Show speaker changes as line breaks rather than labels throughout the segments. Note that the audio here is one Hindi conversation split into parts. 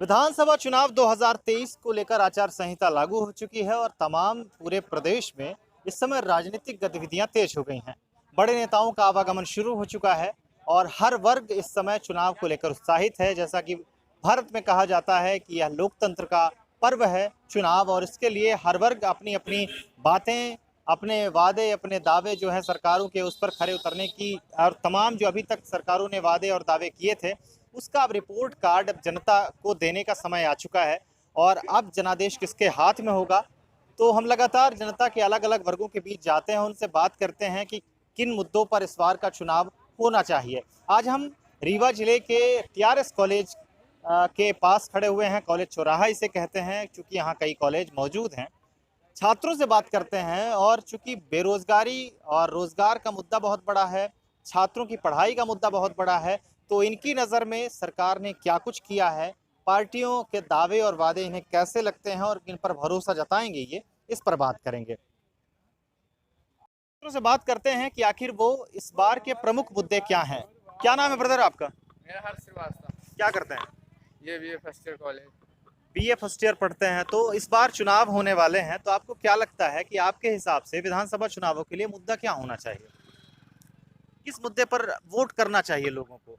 विधानसभा चुनाव 2023 को लेकर आचार संहिता लागू हो चुकी है और तमाम पूरे प्रदेश में इस समय राजनीतिक गतिविधियां तेज हो गई हैं। बड़े नेताओं का आवागमन शुरू हो चुका है और हर वर्ग इस समय चुनाव को लेकर उत्साहित है। जैसा कि भारत में कहा जाता है कि यह लोकतंत्र का पर्व है चुनाव, और इसके लिए हर वर्ग अपनी अपनी बातें, अपने वादे, अपने दावे जो है सरकारों के उस पर खरे उतरने की, और तमाम जो अभी तक सरकारों ने वादे और दावे किए थे उसका अब रिपोर्ट कार्ड अब जनता को देने का समय आ चुका है। और अब जनादेश किसके हाथ में होगा, तो हम लगातार जनता के अलग अलग वर्गों के बीच जाते हैं, उनसे बात करते हैं कि किन मुद्दों पर इस बार का चुनाव होना चाहिए। आज हम रीवा जिले के टीआरएस कॉलेज के पास खड़े हुए हैं। कॉलेज चौराहा इसे कहते हैं क्योंकि यहाँ कई कॉलेज मौजूद हैं। छात्रों से बात करते हैं और चूंकि बेरोजगारी और रोजगार का मुद्दा बहुत बड़ा है, छात्रों की पढ़ाई का मुद्दा बहुत बड़ा है, तो इनकी नज़र में सरकार ने क्या कुछ किया है, पार्टियों के दावे और वादे इन्हें कैसे लगते हैं और किन पर भरोसा जताएंगे, ये इस पर बात करेंगे। छात्रों से बात करते हैं कि आखिर वो इस बार के प्रमुख मुद्दे क्या हैं। क्या नाम है ब्रदर आपका?
मेरा हर्ष श्रीवास्तव।
क्या करते हैं?
ये BA first year college.
BA first year पढ़ते हैं। तो इस बार चुनाव होने वाले हैं, तो आपको क्या लगता है कि आपके हिसाब से विधानसभा चुनावों के लिए मुद्दा क्या होना चाहिए? किस मुद्दे पर वोट करना चाहिए लोगों को?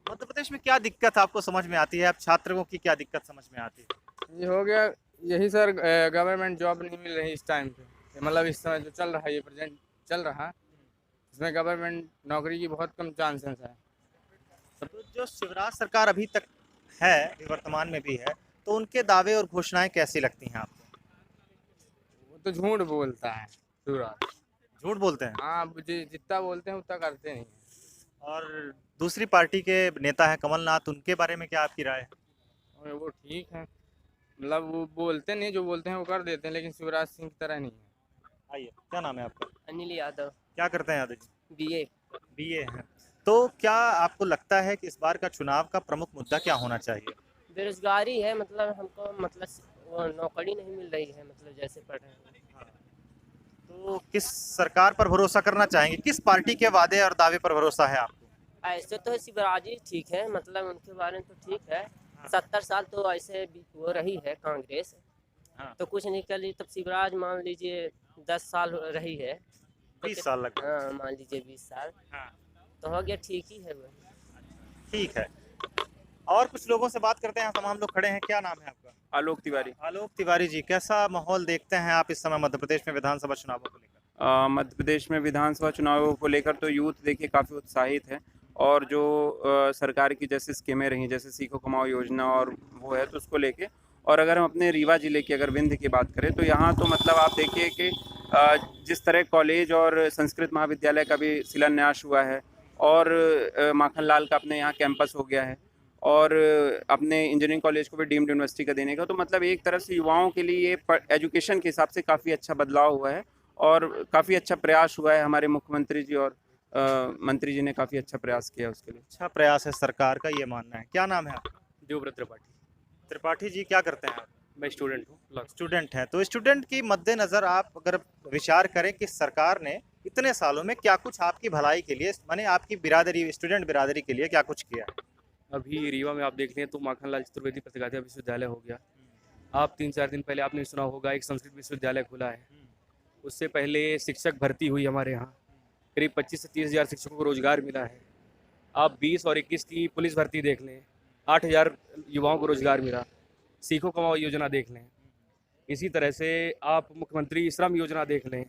मध्य प्रदेश में क्या दिक्कत आपको समझ में आती है? आप छात्रों की क्या दिक्कत समझ में आती है?
ये हो गया यही सर, गवर्नमेंट जॉब नहीं मिल रही इस टाइम पे। मतलब इस समय जो चल रहा है, ये प्रेजेंट चल रहा है, इसमें गवर्नमेंट नौकरी की बहुत कम चांसेस है।
तो जो शिवराज सरकार अभी तक है, वर्तमान में भी है, तो उनके दावे और घोषणाएं कैसी लगती हैं आपको?
वो तो झूठ बोलता है शिवराज।
झूठ बोलते हैं।
हाँ, जितना बोलते हैं उतना करते नहीं।
और दूसरी पार्टी के नेता है कमलनाथ, उनके बारे में क्या आपकी राय है?
और वो ठीक है, मतलब वो बोलते नहीं, जो बोलते हैं वो कर देते हैं, लेकिन शिवराज सिंह की तरह नहीं है।
आइए, क्या नाम है आपका?
अनिल यादव।
क्या करते हैं यादव जी?
बीए।
बीए हैं। तो क्या आपको लगता है कि इस बार का चुनाव का प्रमुख मुद्दा क्या होना चाहिए?
बेरोजगारी है, मतलब हमको मतलब वो नौकरी नहीं मिल रही है, मतलब जैसे पढ़ रहे हैं।
तो किस सरकार पर भरोसा करना चाहेंगे? किस पार्टी के वादे और दावे पर भरोसा है आपको?
ऐसे तो शिवराज जी ठीक है, मतलब उनके बारे में तो ठीक है। 70 साल तो ऐसे वो रही है कांग्रेस,
हाँ।
तो कुछ नहीं कर ली। तब शिवराज मान लीजिए 10 साल रही है,
20 साल लग गए।
हाँ मान लीजिए 20 साल,
हाँ।
तो हो गया, ठीक ही है वो।
ठीक है। और कुछ लोगों से बात करते हैं, तमाम लोग खड़े हैं। क्या नाम है आपका?
आलोक तिवारी।
आलोक तिवारी जी, कैसा माहौल देखते हैं आप इस समय मध्य प्रदेश में विधानसभा चुनावों को लेकर?
मध्य प्रदेश में विधानसभा चुनावों को लेकर तो यूथ देखिए काफ़ी उत्साहित है, और जो सरकार की जैसे स्कीमें रही, जैसे सीखो कमाओ योजना और वो है, तो उसको लेके। और अगर हम अपने रीवा ज़िले की अगर विंध्य की बात करें, तो यहाँ तो मतलब आप देखिए कि जिस तरह कॉलेज और संस्कृत महाविद्यालय का भी शिलान्यास हुआ है, और माखनलाल का अपने यहाँ कैंपस हो गया है, और अपने इंजीनियरिंग कॉलेज को भी डीम्ड यूनिवर्सिटी का देने का, तो मतलब एक तरफ से युवाओं के लिए एजुकेशन के हिसाब से काफ़ी अच्छा बदलाव हुआ है, और काफ़ी अच्छा प्रयास हुआ है। हमारे मुख्यमंत्री जी और मंत्री जी ने काफ़ी अच्छा प्रयास किया उसके लिए।
अच्छा प्रयास है सरकार का, ये मानना है। क्या नाम है आपका?
देवव्रत त्रिपाठी।
त्रिपाठी जी, क्या करते हैं आप?
मैं स्टूडेंट हूँ।
स्टूडेंट हैं। तो स्टूडेंट की मद्देनजर आप अगर विचार करें कि सरकार ने इतने सालों में क्या कुछ आपकी भलाई के लिए, माने आपकी बिरादरी, स्टूडेंट बिरादरी के लिए क्या कुछ किया है?
अभी रीवा में आप देख लें तो माखनलाल चतुर्वेदी पत्रकारिता विश्वविद्यालय हो गया। आप 3-4 दिन पहले आपने सुना होगा एक संस्कृत विश्वविद्यालय खुला है। उससे पहले शिक्षक भर्ती हुई हमारे यहाँ, करीब 25 से 30 हज़ार शिक्षकों को रोजगार मिला है। आप 20 और 21 की पुलिस भर्ती देख लें, 8,000 युवाओं को रोजगार मिला। सीखो कमाओ योजना देख लें। इसी तरह से आप मुख्यमंत्री श्रम योजना देख लें,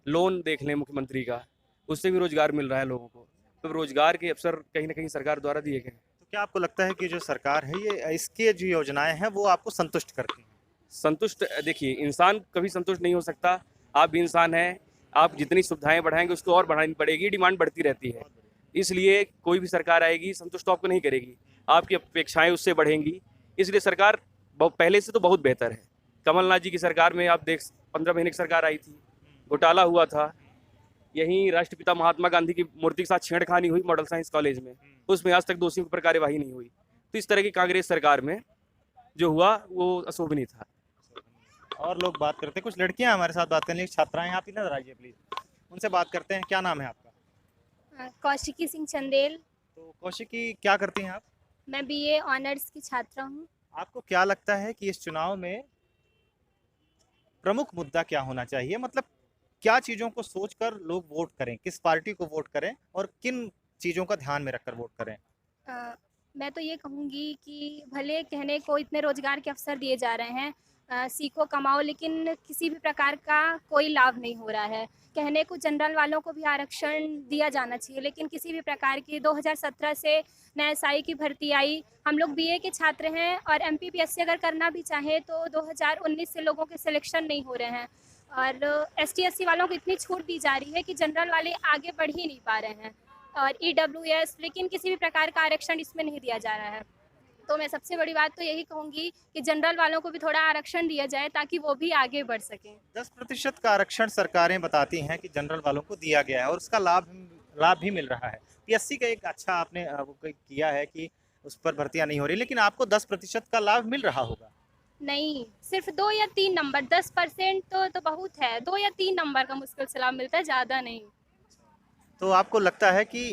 लोन देख लें मुख्यमंत्री का, उससे भी रोजगार मिल रहा है लोगों को। तो रोजगार के अवसर कहीं ना कहीं सरकार द्वारा दिए गए हैं।
तो क्या आपको लगता है कि जो सरकार है, ये इसकी जो योजनाएं हैं वो आपको संतुष्ट करती हैं?
संतुष्ट, देखिए इंसान कभी संतुष्ट नहीं हो सकता। आप भी इंसान हैं, आप जितनी सुविधाएं बढ़ाएंगे उसको और बढ़ानी पड़ेगी, डिमांड बढ़ती रहती है। इसलिए कोई भी सरकार आएगी संतुष्ट तो आपको नहीं करेगी, आपकी अपेक्षाएं उससे बढ़ेंगी। इसलिए सरकार पहले से तो बहुत बेहतर है। कमलनाथ जी की सरकार में आप देख 15 महीने की सरकार आई थी, घोटाला हुआ था। यहीं राष्ट्रपिता महात्मा गांधी की मूर्ति के साथ छेड़खानी हुई मॉडल साइंस कॉलेज में, उसमें आज तक दोषियों पर कार्यवाही नहीं हुई। तो इस तरह की कांग्रेस सरकार में जो हुआ वो अशोभनीय था।
और लोग बात करते हैं, कुछ लड़कियां हमारे साथ बात करने की छात्राएं, आप इधर आइए प्लीज, उनसे बात करते हैं। क्या नाम है आपका?
कौशिकी सिंह चंदेल।
तो कौशिकी, क्या करती हैं आप?
मैं बीए ऑनर्स की छात्रा हूँ।
आपको क्या लगता है कि इस चुनाव में प्रमुख मुद्दा क्या होना चाहिए? मतलब क्या चीज़ों को सोचकर लोग वोट करें? किस पार्टी को वोट करें और किन चीज़ों का ध्यान में रखकर वोट करें?
अ, मैं तो ये कहूँगी कि भले कहने को इतने रोज़गार के अवसर दिए जा रहे हैं, सीखो कमाओ, लेकिन किसी भी प्रकार का कोई लाभ नहीं हो रहा है। कहने को जनरल वालों को भी आरक्षण दिया जाना चाहिए, लेकिन किसी भी प्रकार की 2017 से एसआई की भर्ती आई। हम लोग बीए के छात्र हैं और एमपीपीएससी अगर करना भी चाहें तो 2019 से लोगों के सिलेक्शन नहीं हो रहे हैं, और एसटी एससी वालों को इतनी छूट दी जा रही है कि जनरल वाले आगे बढ़ ही नहीं पा रहे हैं, और ईडब्ल्यूएस, लेकिन किसी भी प्रकार का आरक्षण इसमें नहीं दिया जा रहा है। तो मैं सबसे बड़ी बात तो यही कहूँगी कि जनरल वालों को भी थोड़ा आरक्षण दिया जाए ताकि वो भी आगे बढ़ सकें।
10% का आरक्षण सरकारें बताती हैं कि जनरल वालों को दिया गया है और उसका लाभ भी मिल रहा है। पीएससी का एक अच्छा आपने वो किया है कि उस पर भर्तियां नहीं हो रही, लेकिन आपको 10% का लाभ मिल रहा होगा।
नहीं, सिर्फ 2 या 3 नंबर, 10% तो बहुत है। 2 या 3 नंबर का मुश्किल से लाभ मिलता है, ज़्यादा नहीं।
तो आपको लगता है कि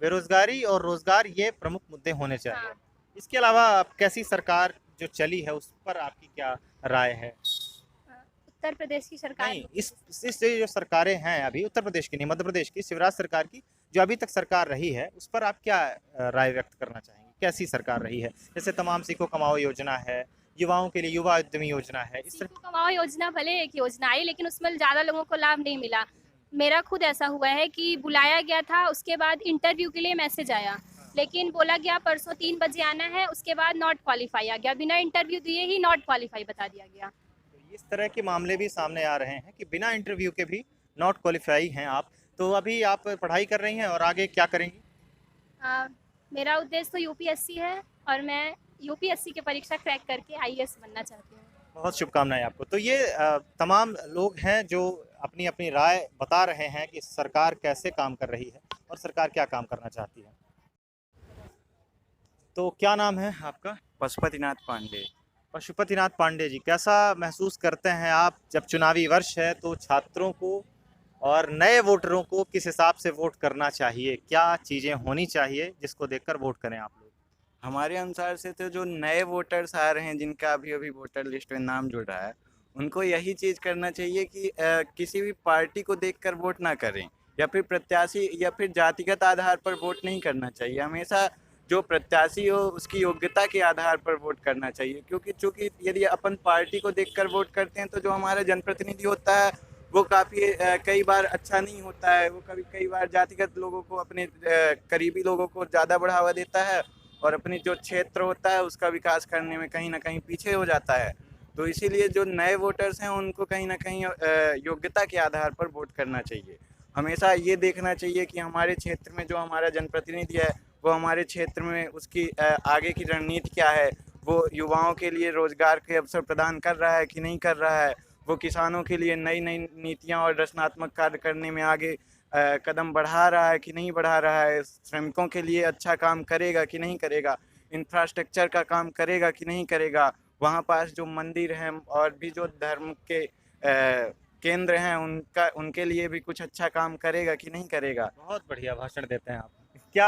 बेरोजगारी और रोजगार ये प्रमुख मुद्दे होने चाहिए।
हाँ।
इसके अलावा कैसी सरकार जो चली है उस पर आपकी क्या राय है?
उत्तर प्रदेश की सरकार
नहीं, इस जो सरकारें हैं अभी, उत्तर प्रदेश की नहीं, मध्य प्रदेश की शिवराज सरकार की जो अभी तक सरकार रही है, उस पर आप क्या राय व्यक्त करना चाहेंगे? कैसी सरकार रही है? जैसे तमाम सीखो कमाओ योजना है, युवाओं के लिए युवा उद्यमी योजना है, इस तरह
सीखो कमाओ योजना भले एक योजना आई, लेकिन उसमें ज़्यादा लोगों को लाभ नहीं मिला। मेरा खुद ऐसा हुआ है कि बुलाया गया था, उसके बाद इंटरव्यू के लिए मैसेज आया, लेकिन बोला गया परसों 3 बजे आना है, उसके बाद नॉट क्वालिफाई आ गया, बिना इंटरव्यू दिए ही नॉट क्वालिफाई बता दिया गया।
तो इस तरह के मामले भी सामने आ रहे हैं कि बिना इंटरव्यू के भी नॉट क्वालिफाई हैं आप। तो अभी आप पढ़ाई कर रही हैं और आगे क्या करेंगी?
मेरा उद्देश्य तो यूपीएससी है और मैं यूपीएससी की परीक्षा क्रैक करके आईएएस बनना चाहती हूँ।
बहुत शुभकामनाएं आपको। तो ये तमाम लोग हैं जो अपनी अपनी राय बता रहे हैं कि सरकार कैसे काम कर रही है और सरकार क्या काम करना चाहती है। तो क्या नाम है आपका?
पशुपतिनाथ पांडे।
पशुपतिनाथ पांडे जी, कैसा महसूस करते हैं आप जब चुनावी वर्ष है तो छात्रों को और नए वोटरों को किस हिसाब से वोट करना चाहिए? क्या चीज़ें होनी चाहिए जिसको देखकर वोट करें आप लोग?
हमारे अनुसार से तो जो नए वोटर्स आ रहे हैं, जिनका अभी अभी वोटर लिस्ट में नाम जुड़ रहा है, उनको यही चीज़ करना चाहिए कि किसी भी पार्टी को देखकर वोट ना करें, या फिर प्रत्याशी या फिर जातिगत आधार पर वोट नहीं करना चाहिए। हमेशा जो प्रत्याशी हो उसकी योग्यता के आधार पर वोट करना चाहिए, क्योंकि चूँकि यदि अपन पार्टी को देखकर वोट करते हैं तो जो हमारा जनप्रतिनिधि होता है वो काफ़ी कई बार अच्छा नहीं होता है। वो कई बार जातिगत लोगों को, अपने करीबी लोगों को ज़्यादा बढ़ावा देता है और अपनी जो क्षेत्र होता है उसका विकास करने में कहीं ना कहीं पीछे हो जाता है। तो इसीलिए जो नए वोटर्स हैं उनको कहीं ना कहीं योग्यता के आधार पर वोट करना चाहिए। हमेशा ये देखना चाहिए कि हमारे क्षेत्र में जो हमारा जनप्रतिनिधि है वो हमारे क्षेत्र में उसकी आगे की रणनीति क्या है, वो युवाओं के लिए रोजगार के अवसर प्रदान कर रहा है कि नहीं कर रहा है, वो किसानों के लिए नई नई नीतियां और रचनात्मक कार्य करने में आगे कदम बढ़ा रहा है कि नहीं बढ़ा रहा है, श्रमिकों के लिए अच्छा काम करेगा कि नहीं करेगा, इंफ्रास्ट्रक्चर का काम करेगा कि नहीं करेगा, वहाँ पास जो मंदिर हैं और भी जो धर्म के केंद्र हैं उनके लिए भी कुछ अच्छा काम करेगा कि नहीं करेगा।
बहुत बढ़िया भाषण देते हैं आप। क्या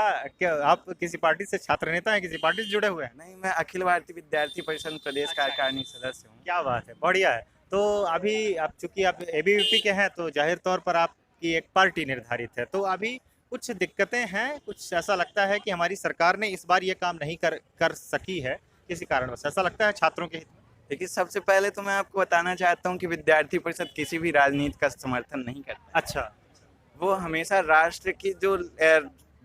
आप किसी पार्टी से छात्र नेता हैं, किसी पार्टी से जुड़े हुए हैं?
नहीं, मैं अखिल भारतीय विद्यार्थी परिषद प्रदेश
अच्छा।
कार्यकारिणी सदस्य हूँ।
क्या बात है, बढ़िया है। तो अभी आप चूंकि आप एबीवीपी के हैं तो जाहिर तौर पर आपकी एक पार्टी निर्धारित है, तो अभी कुछ दिक्कतें हैं, कुछ ऐसा लगता है कि हमारी सरकार ने इस बार ये काम नहीं कर सकी है, किसी कारणवश ऐसा लगता है छात्रों के हित में?
देखिए, सबसे पहले तो मैं आपको बताना चाहता हूँ कि विद्यार्थी परिषद किसी भी राजनीति का समर्थन नहीं करता।
अच्छा।
वो हमेशा राष्ट्र की जो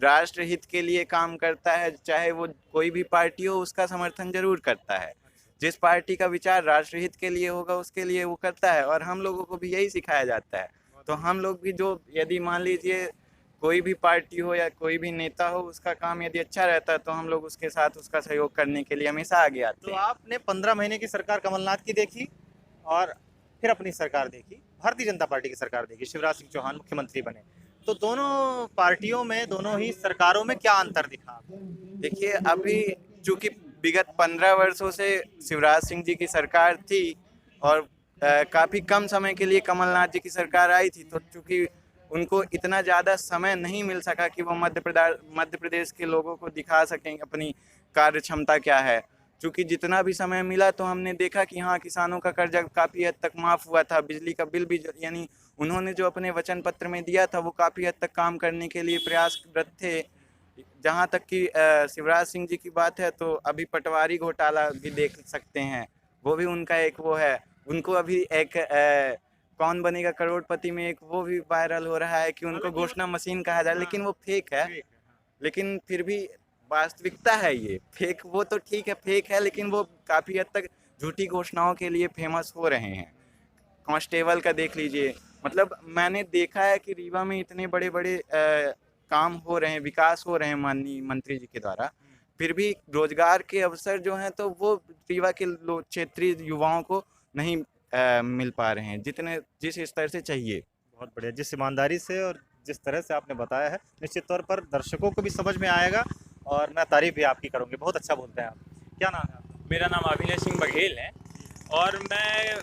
राष्ट्र हित के लिए काम करता है, चाहे वो कोई भी पार्टी हो, उसका समर्थन जरूर करता है। जिस पार्टी का विचार राष्ट्र हित के लिए होगा उसके लिए वो करता है, और हम लोगों को भी यही सिखाया जाता है। तो हम लोग भी जो, यदि मान लीजिए कोई भी पार्टी हो या कोई भी नेता हो, उसका काम यदि अच्छा रहता है तो हम लोग उसके साथ उसका सहयोग करने के लिए हमेशा आगे आते
तो
हैं।
आपने 15 महीने की सरकार कमलनाथ की देखी और फिर अपनी सरकार देखी, भारतीय जनता पार्टी की सरकार देखी, शिवराज सिंह चौहान मुख्यमंत्री बने, तो दोनों पार्टियों में, दोनों ही सरकारों में क्या अंतर दिखा?
देखिए, अभी चूंकि विगत 15 वर्षों से शिवराज सिंह जी की सरकार थी और काफ़ी कम समय के लिए कमलनाथ जी की सरकार आई थी, तो चूंकि उनको इतना ज़्यादा समय नहीं मिल सका कि वो मध्य प्रदेश के लोगों को दिखा सकें अपनी कार्य क्षमता क्या है। चूँकि जितना भी समय मिला तो हमने देखा कि हाँ, किसानों का कर्जा काफ़ी हद तक माफ़ हुआ था, बिजली का बिल भी यानी उन्होंने जो अपने वचन पत्र में दिया था वो काफ़ी हद तक काम करने के लिए प्रयासरत थे। जहाँ तक कि शिवराज सिंह जी की बात है तो अभी पटवारी घोटाला भी देख सकते हैं, वो भी उनका एक वो है। उनको अभी एक कौन बनेगा करोड़पति में एक वो भी वायरल हो रहा है कि उनको घोषणा मशीन कहा जाए, लेकिन वो फेक है। लेकिन फिर भी वास्तविकता है ये, फेक वो तो ठीक है, फेक है, लेकिन वो काफ़ी हद तक झूठी घोषणाओं के लिए फेमस हो रहे हैं। कांस्टेबल का देख लीजिए, मतलब मैंने देखा है कि रीवा में इतने बड़े बड़े काम हो रहे हैं, विकास हो रहे हैं माननीय मंत्री जी के द्वारा, फिर भी रोजगार के अवसर जो हैं तो वो रीवा के लोग क्षेत्रीय युवाओं को नहीं मिल पा रहे हैं जिस स्तर से चाहिए।
बहुत बढ़िया, जिस ईमानदारी से और जिस तरह से आपने बताया है, निश्चित तौर पर दर्शकों को भी समझ में आएगा और मैं तारीफ भी आपकी करूँगी। बहुत अच्छा बोलते हैं आप। क्या नाम है आपका?
मेरा नाम अभिनय सिंह बघेल है और मैं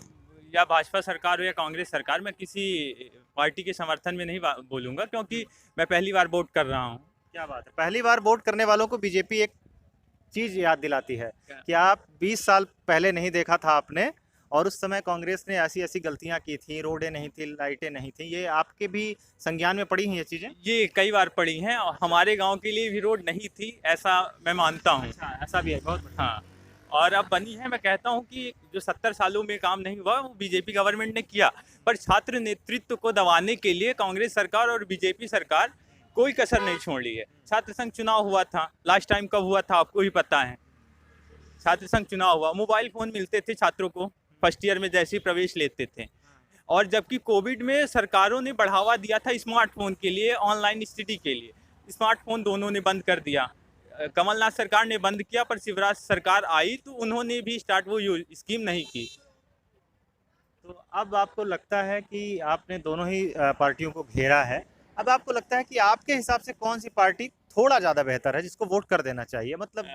या भाजपा सरकार हो या कांग्रेस सरकार, मैं किसी पार्टी के समर्थन में नहीं बोलूँगा, क्योंकि मैं पहली बार वोट कर रहा हूँ।
क्या बात है, पहली बार वोट करने वालों को बीजेपी एक चीज़ याद दिलाती है कि आप 20 साल पहले नहीं देखा था आपने, और उस समय कांग्रेस ने ऐसी ऐसी गलतियां की थी, रोडें नहीं थी, लाइटें नहीं थी। ये आपके भी संज्ञान में पड़ी हैं ये चीज़ें?
ये कई बार पड़ी हैं और हमारे गांव के लिए भी रोड नहीं थी, ऐसा मैं मानता हूँ।
अच्छा, ऐसा भी है, बहुत बढ़िया।
हाँ, और अब बनी है। मैं कहता हूँ कि जो 70 सालों में काम नहीं हुआ वो बीजेपी गवर्नमेंट ने किया, पर छात्र नेतृत्व को दबाने के लिए कांग्रेस सरकार और बीजेपी सरकार कोई कसर नहीं छोड़ ली है। छात्र संघ चुनाव हुआ था, लास्ट टाइम कब हुआ था आपको भी पता है। छात्र संघ चुनाव हुआ, मोबाइल फ़ोन मिलते थे छात्रों को फर्स्ट ईयर में जैसे ही प्रवेश लेते थे, और जबकि कोविड में सरकारों ने बढ़ावा दिया था स्मार्टफोन के लिए, ऑनलाइन स्टडी के लिए, स्मार्टफोन दोनों ने बंद कर दिया। कमलनाथ सरकार ने बंद किया, पर शिवराज सरकार आई तो उन्होंने भी स्टार्ट वो स्कीम नहीं की।
तो अब आपको लगता है कि आपने दोनों ही पार्टियों को घेरा है, अब आपको लगता है कि आपके हिसाब से कौन सी पार्टी थोड़ा ज़्यादा बेहतर है जिसको वोट कर देना चाहिए? मतलब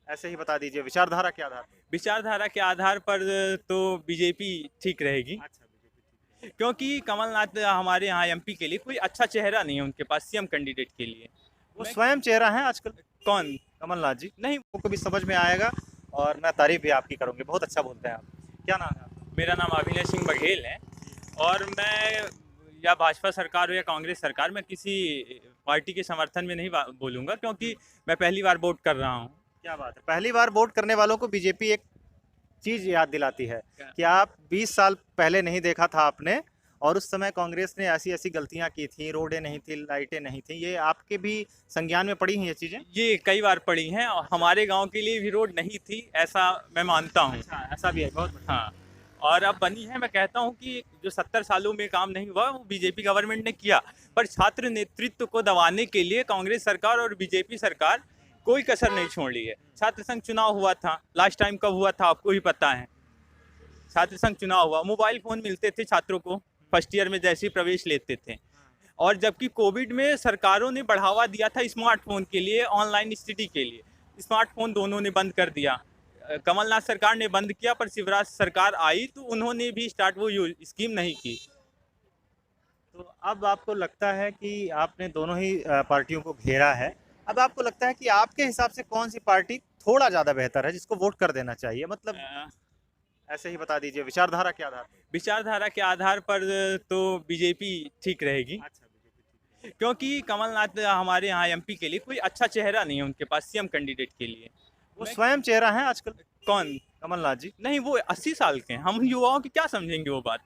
ऐसे ही बता दीजिए, विचारधारा के आधार पर।
विचारधारा के आधार पर तो बीजेपी ठीक रहेगी।
अच्छा, बीजेपी।
क्योंकि कमलनाथ हमारे यहाँ एमपी के लिए कोई अच्छा चेहरा नहीं है उनके पास सीएम कैंडिडेट के लिए।
वो स्वयं चेहरा है आजकल।
कौन?
कमलनाथ जी।
नहीं,
को भी समझ में आएगा और मैं तारीफ भी आपकी करूँगी। बहुत अच्छा बोलते हैं आप। क्या नाम है आपका?
मेरा नाम अभिनय सिंह बघेल है और मैं या भाजपा सरकार हो या कांग्रेस सरकार, मैं किसी पार्टी के समर्थन में नहीं बोलूँगा, क्योंकि मैं पहली बार वोट कर रहा हूँ।
क्या बात है, पहली बार वोट करने वालों को बीजेपी एक चीज़ याद दिलाती है कि आप 20 साल पहले नहीं देखा था आपने, और उस समय कांग्रेस ने ऐसी ऐसी गलतियां की थी, रोडें नहीं थी, लाइटें नहीं थी। ये आपके भी संज्ञान में पड़ी हैं ये चीज़ें?
ये कई बार पड़ी हैं और हमारे गांव के लिए भी रोड नहीं थी, ऐसा मैं मानता हूँ।
अच्छा, ऐसा भी है, बहुत बढ़िया।
हाँ, और अब बनी है। मैं कहता हूँ कि जो 70 सालों में काम नहीं हुआ वो बीजेपी गवर्नमेंट ने किया, पर छात्र नेतृत्व को दबाने के लिए कांग्रेस सरकार और बीजेपी सरकार कोई कसर नहीं छोड़ ली है। छात्र संघ चुनाव हुआ था, लास्ट टाइम कब हुआ था आपको भी पता है। छात्र संघ चुनाव हुआ, मोबाइल फ़ोन मिलते थे छात्रों को फर्स्ट ईयर में जैसे ही प्रवेश लेते थे, और जबकि कोविड में सरकारों ने बढ़ावा दिया था स्मार्टफोन के लिए, ऑनलाइन स्टडी के लिए, स्मार्टफोन दोनों ने बंद कर दिया। कमलनाथ सरकार ने बंद किया, पर शिवराज सरकार आई तो उन्होंने भी स्टार्ट वो स्कीम नहीं की।
तो अब आपको लगता है कि आपने दोनों ही पार्टियों को घेरा है, अब आपको लगता है कि आपके हिसाब से कौन सी पार्टी थोड़ा ज़्यादा बेहतर है जिसको वोट कर देना चाहिए? मतलब ऐसे ही बता दीजिए, विचारधारा के आधार पर।
विचारधारा के आधार पर तो बीजेपी ठीक रहेगी।
अच्छा, बीजेपी।
क्योंकि कमलनाथ हमारे यहाँ एमपी के लिए कोई अच्छा चेहरा नहीं है उनके पास सीएम कैंडिडेट के लिए।
वो स्वयं चेहरा है आजकल।
कौन?
कमलनाथ जी।
नहीं, वो 80 साल के हैं, हम युवाओं की क्या समझेंगे वो बात।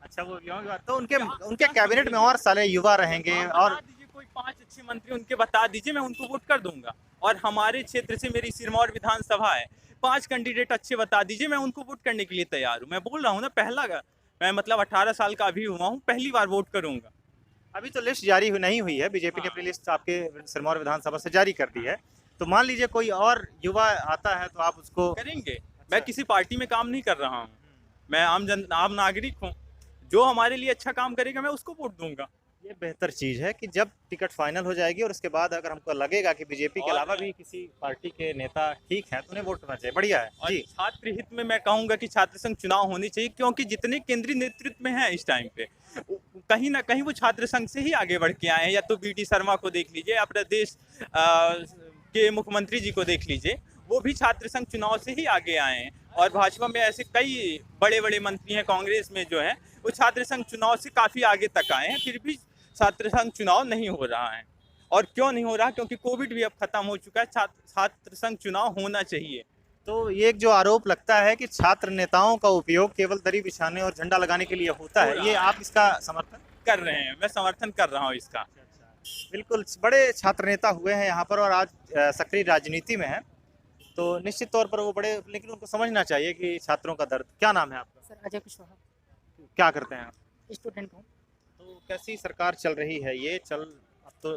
अच्छा, वो युवाओं की बात, तो उनके कैबिनेट में और सारे युवा रहेंगे, और
कोई 5 अच्छे मंत्री उनके बता दीजिए, मैं उनको वोट कर दूंगा। और हमारे क्षेत्र से मेरी सिरमौर विधानसभा है, 5 कैंडिडेट अच्छे बता दीजिए, मैं उनको वोट करने के लिए तैयार हूँ। मैं बोल रहा हूँ ना, मैं मतलब 18 साल का अभी हुआ हूँ, पहली बार वोट करूंगा।
अभी तो लिस्ट जारी नहीं हुई है, बीजेपी ने अपनी लिस्ट आपके सिरमौर विधानसभा से जारी कर दी है, तो मान लीजिए कोई और युवा आता है तो आप उसको
करेंगे? मैं किसी पार्टी में काम नहीं कर रहा हूँ, मैं आम नागरिक हूँ। जो हमारे लिए अच्छा काम करेगा मैं उसको वोट दूंगा।
ये बेहतर चीज़ है कि जब टिकट फाइनल हो जाएगी और उसके बाद अगर हमको लगेगा कि बीजेपी के अलावा भी किसी पार्टी के नेता ठीक हैं तो उन्हें वोट करना चाहिए। बढ़िया है
और
जी।
छात्र हित में मैं कहूँगा कि छात्र संघ चुनाव होने चाहिए, क्योंकि जितने केंद्रीय नेतृत्व में हैं इस टाइम पे, कहीं ना कहीं वो छात्र संघ से ही आगे बढ़ के आए हैं। या तो बीडी शर्मा को देख लीजिए, या प्रदेश के मुख्यमंत्री जी को देख लीजिए, वो भी छात्र संघ चुनाव से ही आगे आए हैं। और भाजपा में ऐसे कई बड़े बड़े मंत्री हैं कांग्रेस में जो हैं, वो छात्र संघ चुनाव से काफ़ी आगे तक आए हैं, फिर भी छात्र संघ चुनाव नहीं हो रहा है। और क्यों नहीं हो रहा? क्योंकि कोविड भी अब खत्म हो चुका है, छात्र संघ चुनाव होना चाहिए।
तो ये एक जो आरोप लगता है कि छात्र नेताओं का उपयोग केवल दरी बिछाने और झंडा लगाने के लिए होता
हो
है,
रहा
ये
है।
आप इसका समर्थन?
कर रहे हैं, मैं समर्थन कर रहा हूँ इसका।
बिल्कुल, बड़े छात्र नेता हुए हैं यहाँ पर और आज सक्रिय राजनीति में हैं, तो निश्चित तौर पर वो बड़े, लेकिन उनको समझना चाहिए कि छात्रों का दर्द। क्या नाम है आपका?
सर अजय कुशवाहा,
क्या करते हैं आप?
स्टूडेंट हूँ।
तो कैसी सरकार चल रही है ये अब तो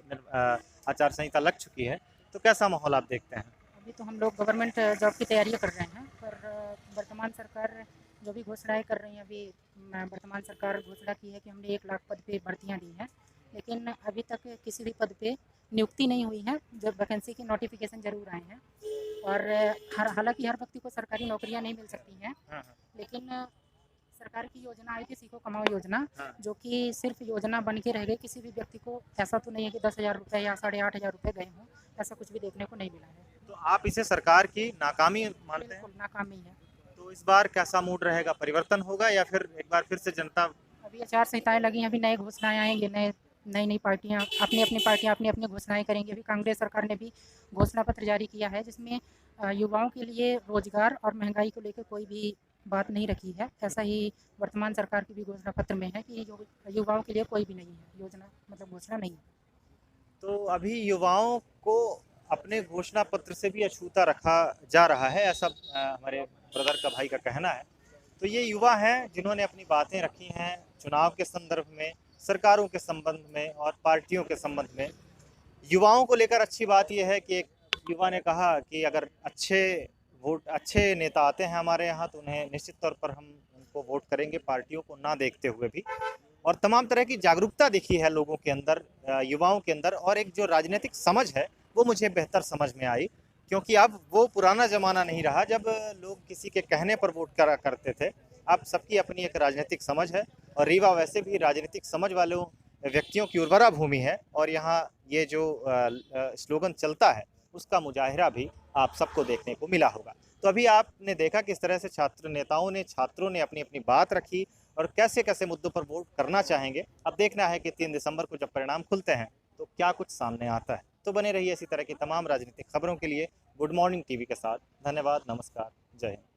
आचार संहिता लग चुकी है, तो कैसा माहौल आप देखते हैं?
अभी तो हम लोग गवर्नमेंट जॉब की तैयारियां कर रहे हैं, पर वर्तमान सरकार जो भी घोषणाएं कर रही हैं, अभी वर्तमान सरकार घोषणा की है कि हमने 1 लाख पद पे भर्तियां दी हैं, लेकिन अभी तक किसी भी पद पे नियुक्ति नहीं हुई है। जब वैकेंसी के नोटिफिकेशन जरूर आए हैं, और हालांकि हर व्यक्ति को सरकारी नौकरियां नहीं मिल सकती हैं, लेकिन सरकार की योजना आई थी सीखो कमाओ योजना, जो कि सिर्फ योजना बन के रह गई। किसी भी व्यक्ति को ऐसा तो नहीं है कि 10,000 रुपये या 8,500 रुपये गए हों, ऐसा कुछ भी देखने को नहीं मिला है।
तो आप इसे सरकार की नाकामी मानते हैं?
बिल्कुल नाकामी है।
तो इस बार कैसा मूड रहेगा? परिवर्तन होगा या फिर एक बार फिर से जनता?
अभी आचार संहिताएं लगी हैं, अभी नए घोषणाएं आएंगे, नई पार्टियां अपनी घोषणाएं करेंगी। अभी कांग्रेस सरकार ने भी घोषणा पत्र जारी किया है, जिसमें युवाओं के लिए रोजगार और महंगाई को लेकर कोई भी बात नहीं रखी है। ऐसा ही वर्तमान सरकार की भी घोषणा पत्र में है कि युवाओं के लिए कोई भी नहीं है योजना, मतलब घोषणा नहीं है।
तो अभी युवाओं को अपने घोषणा पत्र से भी अछूता रखा जा रहा है, ऐसा हमारे ब्रदर का भाई का कहना है। तो ये युवा हैं जिन्होंने अपनी बातें रखी हैं चुनाव के संदर्भ में, सरकारों के संबंध में और पार्टियों के संबंध में। युवाओं को लेकर अच्छी बात यह है कि एक युवा ने कहा कि अगर अच्छे नेता आते हैं हमारे यहाँ तो उन्हें निश्चित तौर पर हम उनको वोट करेंगे, पार्टियों को ना देखते हुए भी। और तमाम तरह की जागरूकता दिखी है लोगों के अंदर, युवाओं के अंदर, और एक जो राजनीतिक समझ है वो मुझे बेहतर समझ में आई, क्योंकि अब वो पुराना ज़माना नहीं रहा जब लोग किसी के कहने पर वोट करा करते थे। अब सबकी अपनी एक राजनीतिक समझ है, और रीवा वैसे भी राजनीतिक समझ वालों व्यक्तियों की उर्वरा भूमि है, और यहाँ ये जो स्लोगन चलता है उसका मुजाहिरा भी आप सबको देखने को मिला होगा। तो अभी आपने देखा किस तरह से छात्रों ने अपनी अपनी बात रखी और कैसे कैसे मुद्दों पर वोट करना चाहेंगे। अब देखना है कि 3 दिसंबर को जब परिणाम खुलते हैं तो क्या कुछ सामने आता है। तो बने रहिए इसी तरह की तमाम राजनीतिक खबरों के लिए गुड मॉर्निंग टीवी के साथ। धन्यवाद, नमस्कार, जय हिंद।